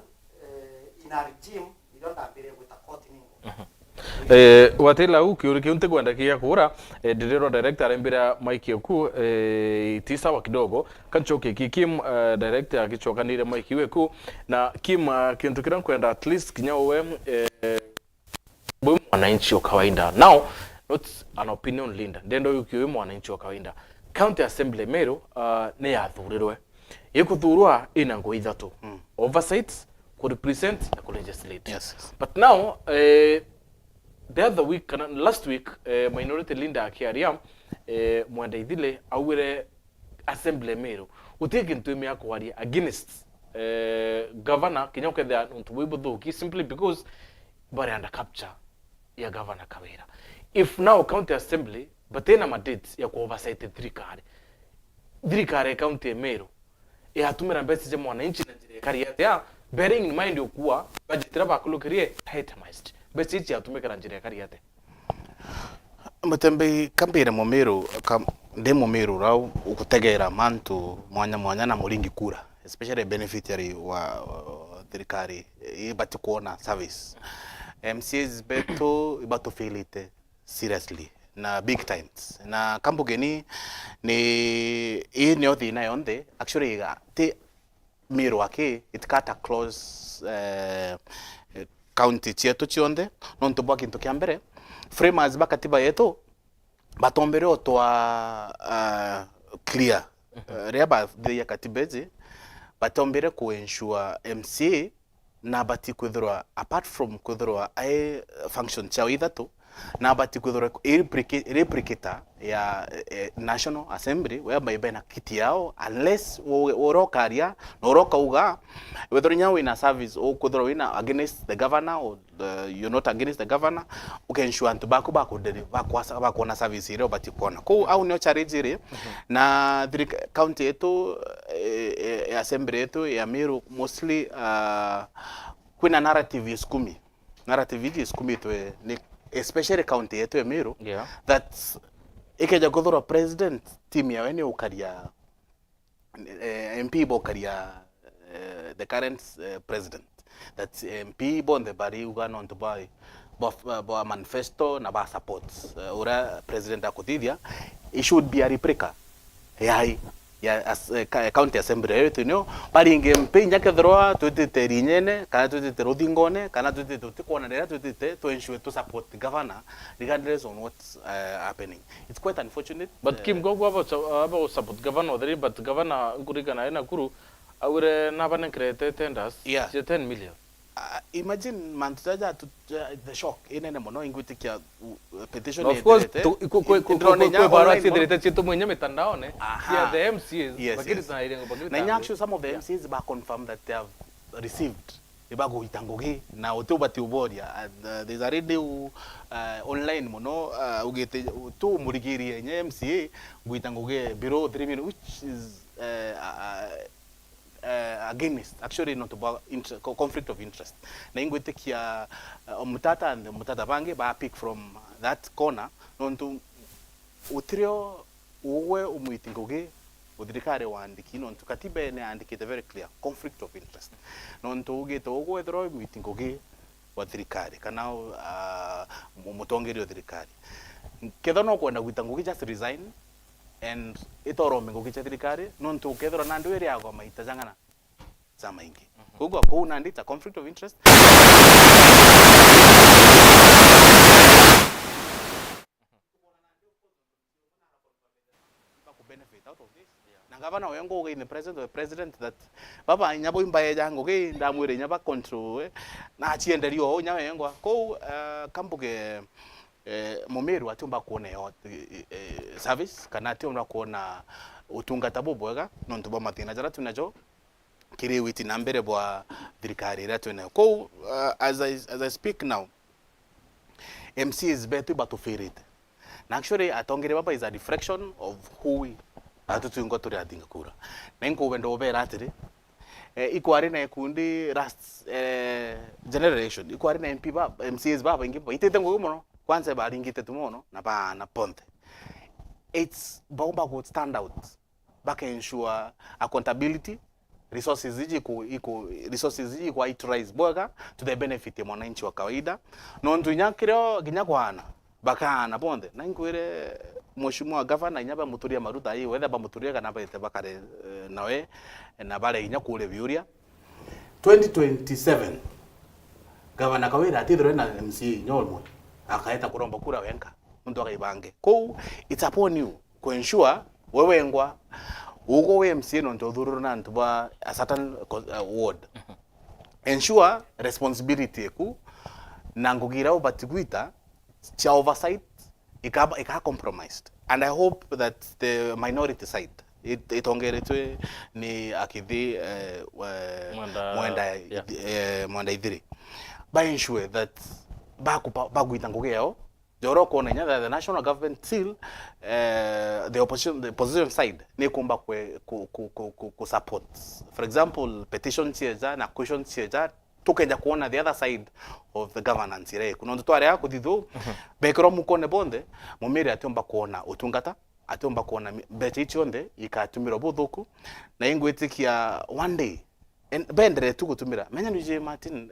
in a regime, we don't have with a court in watela ukiuriki unte kwenda kia kura direro director ambira Mike yoku tisa wa kidogo kanchoke Kim director akichokanire Mike weku na Kim kintu kiran kwenda at least kinyawe mwananchi wa kawaida. Now not an opinion leader, ndendo yukiwe mwananchi wa kawaida. County Assembly Meru ne yathurirwe yekuthurwa ina ngo ithatu oversight, ku represent na ku legislate. Yes. But now the other week last week minority leader akiaria mwanda ithile awire Assembly Meru uteke ntumi yakwaria against governor kinyoketha ntuwibo thuki simply because bari under capture ya governor Kawira. If now county assembly but ena mandates ya ku oversight thirikari county Meru yatumira message mwananchi na thirikari ya bearing in mind yokuwa budget raba kulukirie itemized message yatumika na thirikari yate mutembe kambira mu Meru ndemo Meru rao ukutegera mantu mwanya na muringi kura especially beneficiary wa thirikari ibati kuona service MCs beto ibato feelite seriously na big times na kambugeni ni ni othi na yonde actually te Meru ake itkata close county chetu chionde nonto bwa kintu kiambere framers bakatiba yetu batombere otwa clear reba de yakatibezi batombere ku ensure MCA na bati kwithirwa apart from kwithirwa ai function chao ithatu na bati kwithirwa replicator ya National Assembly whereby bena kiti yao unless worokaria na oroka uga whether nyawe ina service or kwithirwa ina against the governor or you're not against the governor ukensure antu bako deliver bakona service ile bati kona ko au nyo charity na county yetu assembly yetu ya Meru mostly kuna narrative is kumi to ni especially county yetu ya Meru that ikeja kuthura president team ya wene ukaria MP bokaria the current president that MP bon the bari ugana on to buy bo manifesto na ba support ura president akuthithia it should be a replica yai ya as county assembly yetu nio baringe mpinya kethroa tutite rinyene kana tutite ruthingone kana tutite tutikona ndera tutite to ensure to support the governor regardless on what's happening. It's quite unfortunate, but Kim Gogo about support governor there, but governor ngurigana ina kuru awure nabane create tenders 10 million. Imagine mantaja to the shock inene mono ingutikia petition of course kwa bara sidirite chitu mwenye mitandaone ya the MCs bakiri na actually some of the MCs ba confirm that they have received ibago itangogi na otubati uboria and there's already online mono ugete tu murigiri yenye MCA guitangoge below 3 million, which is against actually not about conflict of interest na ingwetikia mutata and mutata bange ba pick from that corner nontu utrio uwe umuitingoge udrikare wandiki nontu katiba ne andikite very clear conflict of interest nontu ugeto uwe thro umuitingoge wa thirikari kana mutongeri wa thirikari kethono kwenda gwitangoge just resign and itoro mengoge cha thirikari nontu kethro nandu eri agwa maita jangana sama ingi kugo ko nandi ta conflict of interest ku benefit out of this na gavana wengo ge in the president that baba nyabo imbaye jango ge ndamwire nyaba control na achienderio nyawe yengo ko kambuge Mumeru atumba kuona yo service kana atumba kuona utungata bubwega nontu ba matina jara tunajo kiri witi nambere bwa thirikari ra twena ko as I speak now MC is better but to fear it na actually atongere baba is a reflection of who we atutungo turi adinga kura na inko wendo obera atiri ikwari na ekundi last generation ikwari na MP baba MCs baba ingi itete ngo muno kwanza baringite tumono na bana ponte it's bomba go stand out back ensure accountability resources ziji kwa itrise boga to the benefit ya mwananchi wa kawaida no ntunyakiro ginyakwana bakana ponde na inkwire mheshimiwa governor nyaba muturia maruta hii whether ba muturia kana ba ite bakare nawe na bale inyakure biuria 2027 governor kawira atithro na MC nyolmo akaeta kuromba kura wenka muntu akaibange ko it's upon you to ensure wewe ngwa ugo we MC no ntothuru na ntwa a certain ward ensure responsibility ku na ngugira ubatiguita cha oversight ika compromised and I hope that the minority side itongeretwe ni akithi mwenda ithiri by ensure that baguita ngugeo joro kona nya the national government still the opposition side ni kumba ku support for example petition cheja na question cheja tukenja kuona the other side of the governance ire kuno ntware yako thithu bekero mukone bonde mumiri atomba kuona utungata atomba kuona beche ichonde ikatumira buthuku na ingwetikia one day bendere tugutumira menya nije Martin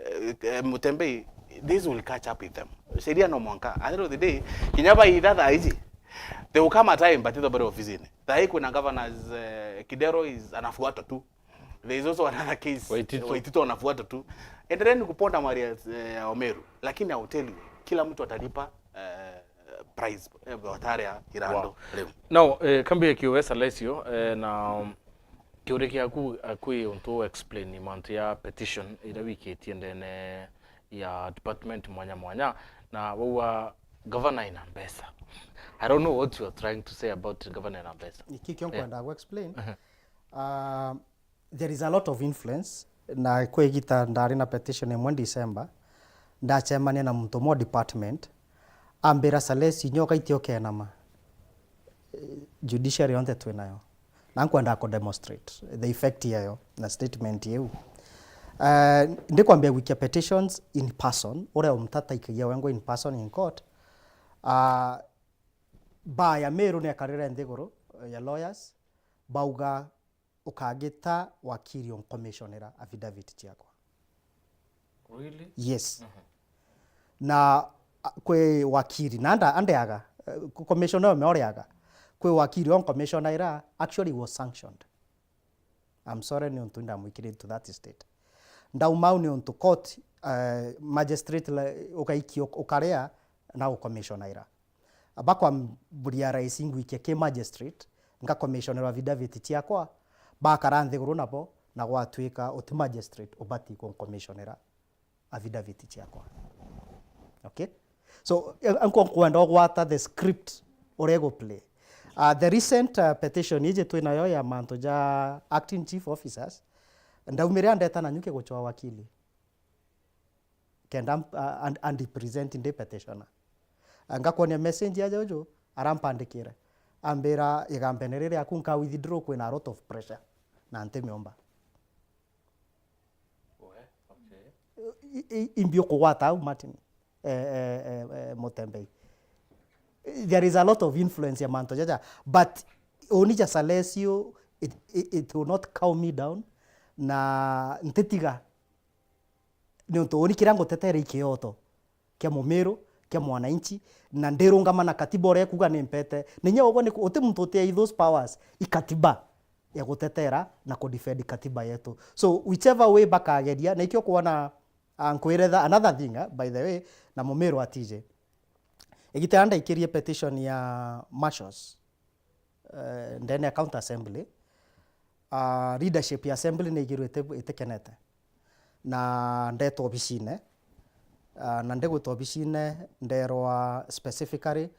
Mutembei this will catch up with them sheria no mwanka at the end of the day kinyaba idada hizi they will come a time but the body office ni dai kuna governors Kidero is anafuata tu there is also another case Waitito anafuata tu endeleni kuponda Maria Omeru lakini I will tell you kila mtu atalipa price wataria irando leo now kambi kiwe SALESIO na kiureki akui unto explain imant ya petition ila wiki tiendene ya department mwanya na wawa governor ina pesa. I don't know what you are trying to say about governor ina pesa. Nikikyo kwenda go explain. There is a lot of influence na kwegita ndari na petition ya mwezi December ndachemania na mtu mo department ambira SALESIO nyoka itio kenama judiciary on the twenayo na kwenda ko demonstrate the effect yayo na statement yeu ndikwambia wiki petitions in person ore umtata ikigia wengo in person in court ba ya Meru ne karira ndigoro ya lawyers bauga ukagita wakili on commissioner affidavit chiako really yes na kwe wakiri na andeaga commissioner meoriaga kwe wakiri on commissioner ira actually was sanctioned. I'm sorry ni untu ndamwikire to that state ndaumau ni untu court magistrate ukaikio ukarea na commissioner ira abakwa mburia rais ngwikia ke magistrate nga commissioner wa vidaviti ciakwa bakara nthiguru nabo na gwatuika uti magistrate ubati ko commissioner affidavit ciakwa. Okay, so anko kwenda gwata the script orego play the recent petition ije twinayo ya manto ja acting chief officers ndaumire ndeta na nyuke gochwa wakili kenda and presenting the petitioner ngakonia message ya jojo arampandikira ambira igambenerere akunka withdraw kwina a lot of pressure na ntemiomba imbio kuwata Martin Motembei. There is a lot of influence ya manto jaja, but only just SALESIO it will not calm me down na ntetiga ni unto oni kirango tetere ikioto kia Mumeru kia mwananchi na nderungama na katiba ore kuga nempete ninye ogone ote muntu ote those powers ikatiba ya gutetera na ku defend katiba yetu. So whichever way bakageria na ikio kuona ankwireza another thing by the way na Mumeru atije igiteanda ikirie petition ya marshals ndene county assembly leadership ya assembly ne igirwete itekenete na ndeto obicine na ndegwito obicine nderwa specifically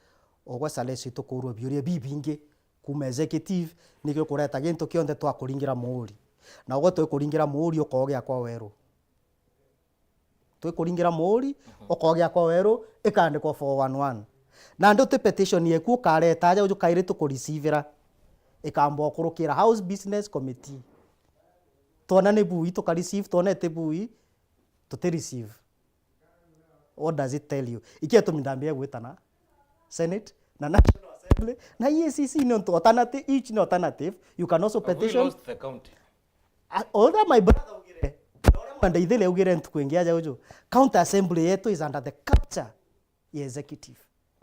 ogwa SALESIO tukurwa biuria bibinge kuma executive nikyo kureta gintu kionde twa kuringira muuri na ogwo twa kuringira muuri ukogya kwa weru kuringira muuri okogya kwa weru ikandikwa 411 na ndo te petition yeku kareta aja uju kaire to receiver ikambo kurukira house business committee tona ne bui to receive tona te bui to te receive. What does it tell you? Ikieto mindambia gwetana Senate na National Assembly na EACC no alternative each no alternative you can also petition. We lost the county. All that my brother ugire and idele ugire ntukuingia aja uju county assembly yetu is under the capture ya executive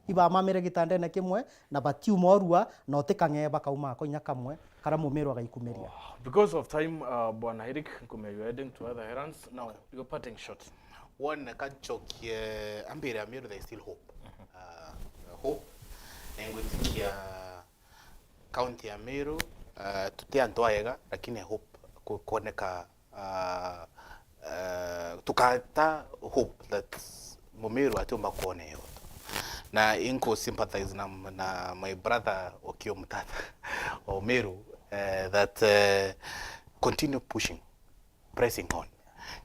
iba mamire gitande na kimwe na batiu morua na otekang'e bakauma ko nyakamwe kara Mumeru agaikumeria. Because of time, Bwana Eric, you heading to other errands. Now, you're parting shot. One can choke ambire Amiru, there is still hope. Hope. And with county Amiru, tutia ntoaega, lakini hope kuoneka tukata hope that Mumeru atomba kuone yote. Na inko sympathize na my brother Okio Mutata or Meru that continue pushing, pressing on.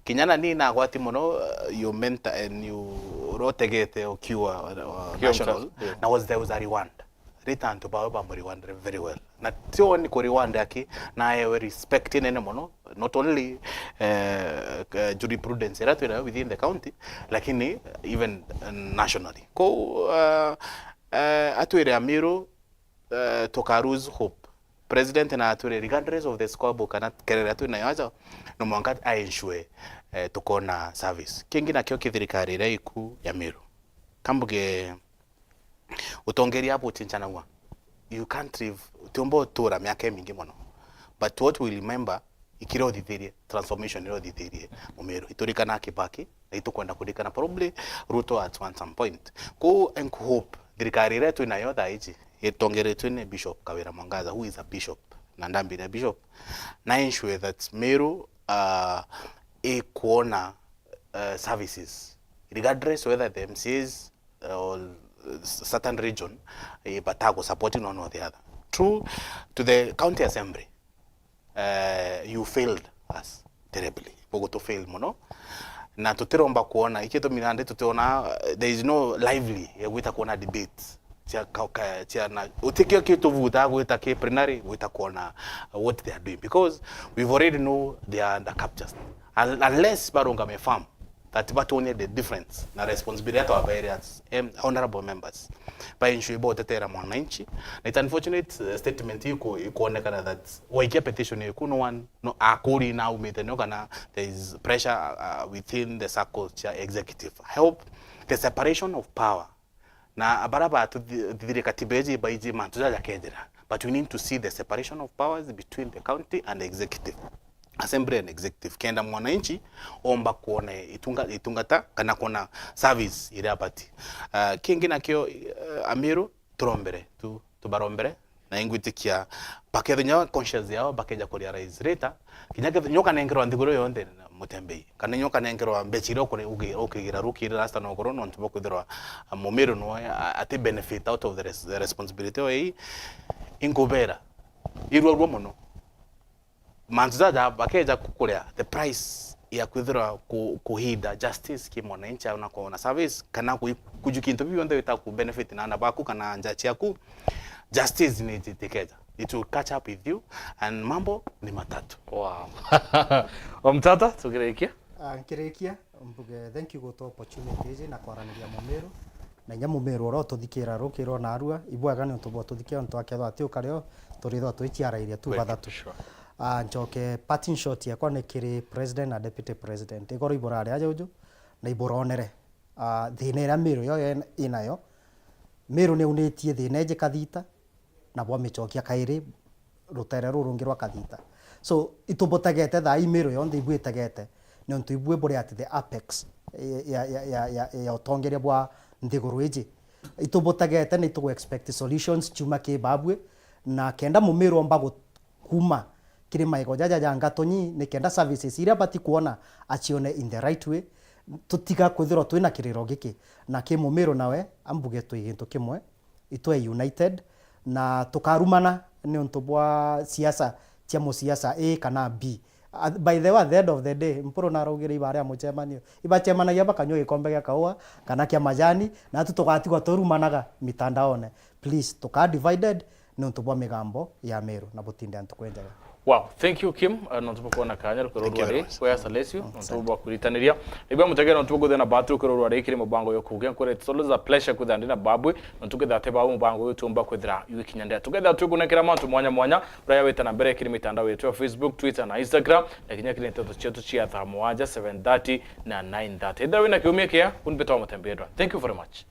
Kinyana ni na gwati mono you meant and you rotegete Okio national na there was a Rwanda return to Baba Rwanda very well. Na tio ni ko Rwanda yake na we respecting ene mono not only jurisprudence eratu within the county lakini even nationally. Ko atuire Amiru tokaruz hope president na atuire regardless of the scorebook kana kerera tu na yaja no mwangat aensure tukona service kingi na kyo kithirikari reiku ya Amiru kambuge utongeria hapo chinchana wa you can't live tumbo tura miaka mingi mono but what we remember ikiro dithirie transformation iro dithirie Mumeru iturikana Kibaki itukwenda kudikana probably Ruto at some point ko and hope thirikari retu inayo thaiji itongeretwe ne Bishop Kawira Mwangaza who is a bishop na ndambi na bishop na ensure that Meru kuona services regardless whether the MCs or certain region batago supporting one or the other. True to the county assembly, you failed us terribly. Pogo to fail mono. Na tuteromba kuona iketo minande tuteona there is no lively wita kuona debates. Tia na utekio kitu vuta wita ke plenary wita kuona what they are doing because we've already know they are under captures. Unless baronga me farm that but only the difference na responsibility of areas honorable members by ensure both tetera mwananchi na it unfortunate statement iko ikuonekana that waikia petition iko no one no akuri now umete no kana there is pressure within the circle cha executive. I hope the separation of power na abaraba to the katibeji baiji mantuja kejera, but we need to see the separation of powers between the county and the executive, assembly and executive. Kenda mwananchi omba kuone itungata kana kona service ile apati kingi nakyo Amiru turombere tubarombere na ingwitikia bakethenya conscience yao bakeja kuri rais reta kinyake nyoka nengero ndigoro yonde mutembei kana nyoka nengero mbechiro kuri ukigira rukira rasta no goro no ntubo kudira Mumiru no ati benefit out of the responsibility oi ingobera irwo muno manzaza bakeja kukurea the price ya kwithira kuhida justice kimonanchi au na service kana kujukinto bibonde bitaku benefit na nabaku kana njachi yaku justice ni tikeza. It will catch up with you and mambo ni matatu. Wow. Omtata tukirekia? Nkirekia mbuge thank you goto opportunity na kwaraniria Mumiru na nya Mumiru ro tuthikira rukiro na arua ibwaga ni tubo tuthikia ntu akethwa ati ukareo turitho twichiara iria tu bathatu. Njoke parting shot yakwa ni kiri president na deputy president igoro ibora ria jojo na iboronere thina ira Miru yo inayo Miru ni unitie thina nje kathita na bwa michokia kairi rutere rurungi rwa kathita so itubotagete tha Miru yo ndi ibwetagete ni ontu ibwe bore at the apex ya utongeria bwa ndiguru iji itubotagete ni tu expect solutions chuma ke babwe na kenda Mumiru omba kuma kiri maigo jaja ngatonyi ni kenda services iria bati kuona achione in the right way tutiga kwithiro twina kiriro giki na ki Mumiru nawe ambuge twiginto kimwe itwe united na tukarumana ni onto bwa siasa tia mo siasa A kana B by the way at the end of the day mpuro na rogire ibare amuchemanio ibachemana ya bakanyo ikombe ya kaua kana kia majani na tutogatigwa turumanaga mitandaone please tuka divided ni onto bwa migambo ya Meru na butinde antukwenjaga. Wow, thank you Kim. Nontubo kuona kanya rukororware kwa SALESIO nontubo kuritaniria. Niba mutegera nontubo guthena batu rukororware ikiri mubango yo kugia kure it's a pleasure kuthandina babwe nontugetha te babu mubango yo tumba kwithira yukinyandea tugetha tukunekera mantu mwanya raya wetana mbere kiri mitandao yetu ya Facebook, Twitter na Instagram na kinya kile nteto chetu chia thaa 7:30 na 9:30. Nda wina kiumia kia unbetoa mutembedwa. Thank you very much.